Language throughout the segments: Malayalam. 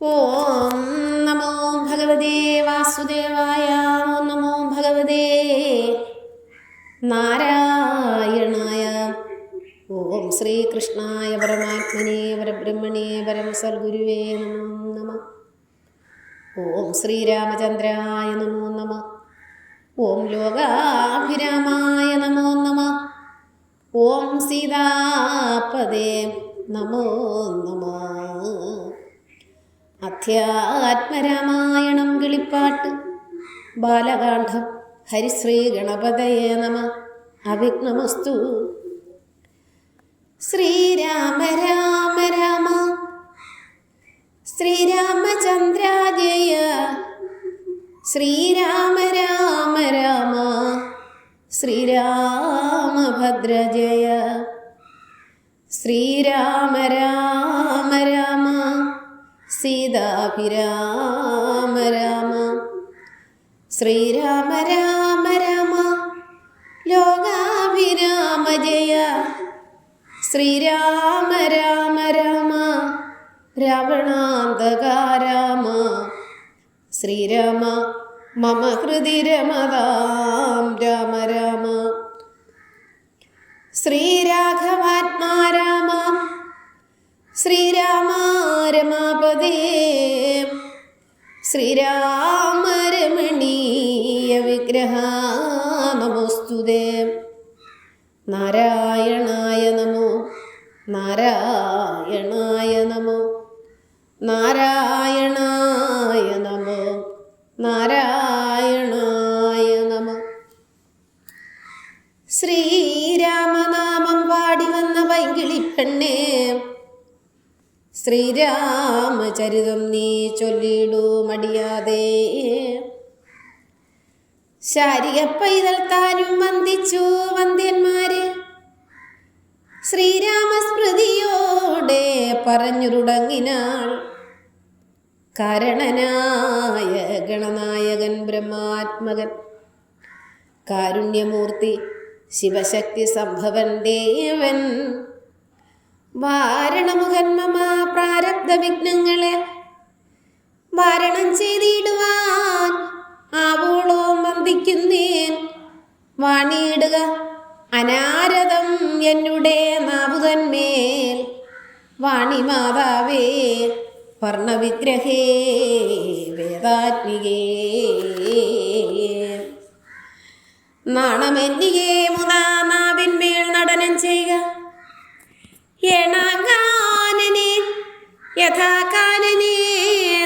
ഓം നമോ ഭഗവതേ വാസുദേവായ. ഓം നമോ ഭഗവതേ നാരായണായ. ഓം ശ്രീകൃഷ്ണായ പരമാത്മനേ പരബ്രഹ്മണേ പരം സദ്ഗുരുവേ നമോ നമഃ. ഓം ശ്രീരാമചന്ദ്രായ നമോ നമഃ. ഓം ലോകാഭിരാമായ നമോ നമഃ. ഓം സീതാപദേ നമോ നമഃ. അധ്യാത്മരാമായണം കിളിപ്പാട്ട് ബാലകാണ്ഡം. ഹരിശ്രീ ഗണപതയേ നമഃ. അവിഘ്നമസ്തു. ശ്രീരാമ രാമ രാമ ശ്രീരാമചന്ദ്ര ജയ. ശ്രീരാമ രാമ രാമ ശ്രീരാമഭദ്ര ജയ. ശ്രീരാമ രാമ രാമ സീതാഭിരാമ രാമ. ശ്രീരാമ രാമ രാമ ലോകാഭിരാമ ജയ. ശ്രീരാമ രാമ രാമ രാവണാന്തക രാമ. ശ്രീരാമ മമ ഹൃദി രമതാം രാമ രാമ. ശ്രീരാഘവാത്മാ രാമ. ശ്രീരാമ രമാപദേ. ശ്രീരാമ രമണീയ വിഗ്രഹ നമോസ്തുതേ. നാരായണായ നമോ നാരായണായ നമോ നാരായണായ നമോ നാരായണായ നമോ. ശ്രീരാമനാമം പാടി വന്ന പൈങ്കിളിപ്പെണ്ണേ, ശ്രീരാമചരിതം നീ ചൊല്ലിടൂ മടിയാതെ. ശാരിക പൈതൽ താനും വന്ദിച്ചു വന്ദ്യന്മാരെ. ശ്രീരാമസ്മൃതിയോടെ പറഞ്ഞു തുടങ്ങിനാൾ. കാരണനായ ഗണനായകൻ ബ്രഹ്മാത്മകൻ, കാരുണ്യമൂർത്തി ശിവശക്തി സംഭവൻ ദേവൻ. വാരണമുഖൻ മമ പ്രാരബ്ധ വിഘ്നങ്ങളെ വാരണം ചെയ്തിടുവാൻ ആവോളവും വന്ദിക്കുന്നേൻ. വാണിയിടുക അനാരതം എന്നുടെ നാവുതന്മേൽ. വാണിമാതാവേ വർണ്ണവിഗ്രഹേ വേദാത്മികേ. നാണമെന്നികേ മുതാ നാവിന്മേൽ നടനം ചെയ്യുക. ഏണാകാനനെ യഥാകാനനെ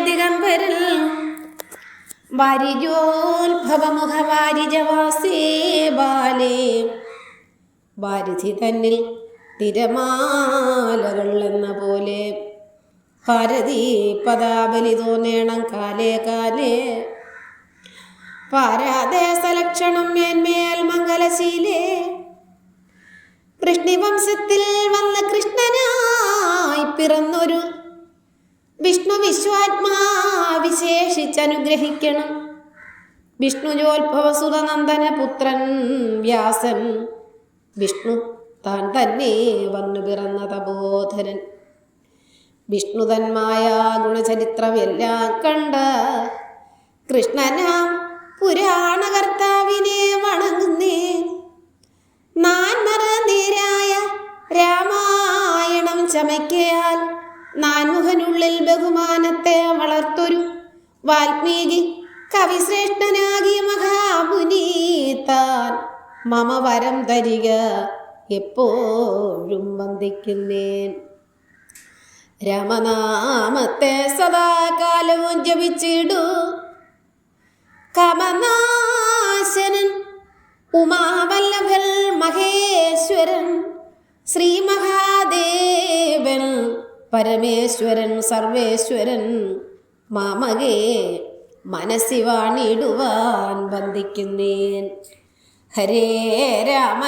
ദിഗംബരൽ. വാരിജോത്ഭവമുഖ വാരിജവാസേ ബാലേ. വാരിധി തന്നിൽ തിരമാലകൾ എന്ന പോലെ. ഭാരതീ പദാബലി തോന്നേണം കാലേ കാലേ. പാരാദേശലക്ഷണം മേന്മേൽ മംഗലശീലേ. വൃഷ്ണിവംശത്തിൽ വന്ന കൃഷ്ണനായി പിറന്നൊരു വിഷ്ണു വിശ്വാത്മാ വിശേഷിച്ചനുഗ്രഹിക്കണം. വിഷ്ണുജോത്ഭവസുതനന്ദന പുത്രൻ വ്യാസൻ. വിഷ്ണു താൻ തന്നെ വന്നു പിറന്ന തപോധരൻ. വിഷ്ണു തന്മായ ഗുണചരിത്രം എല്ലാം കണ്ട കൃഷ്ണനാം പുരാണകർത്താവിനെ വണങ്ങുന്നേ. നാൻമറനീരായ രാമായണം ചമയ്ക്കയാൽ നാൻമുഖനുള്ളിൽ ബഹുമാനത്തെ വളർത്തൊരു വാൽമീകി കവിശ്രേഷ്ഠനാകിയ മഹാമുനി താൻ മമ വരം തരിക എപ്പോഴും വന്ദിക്കുന്നേൻ. രാമനാമത്തെ സദാകാലവും ജപിച്ചിടൂ. കമനാശനൻ ഉമാവല്ലഭൻ മഹേശ്വരൻ. ശ്രീ മഹാദേവൻ പരമേശ്വരൻ സർവേശ്വരൻ. മാമകേ മനസ്സി വാണിടുവാൻ വന്ദിക്കുന്നേൻ. ഹരേ രാമ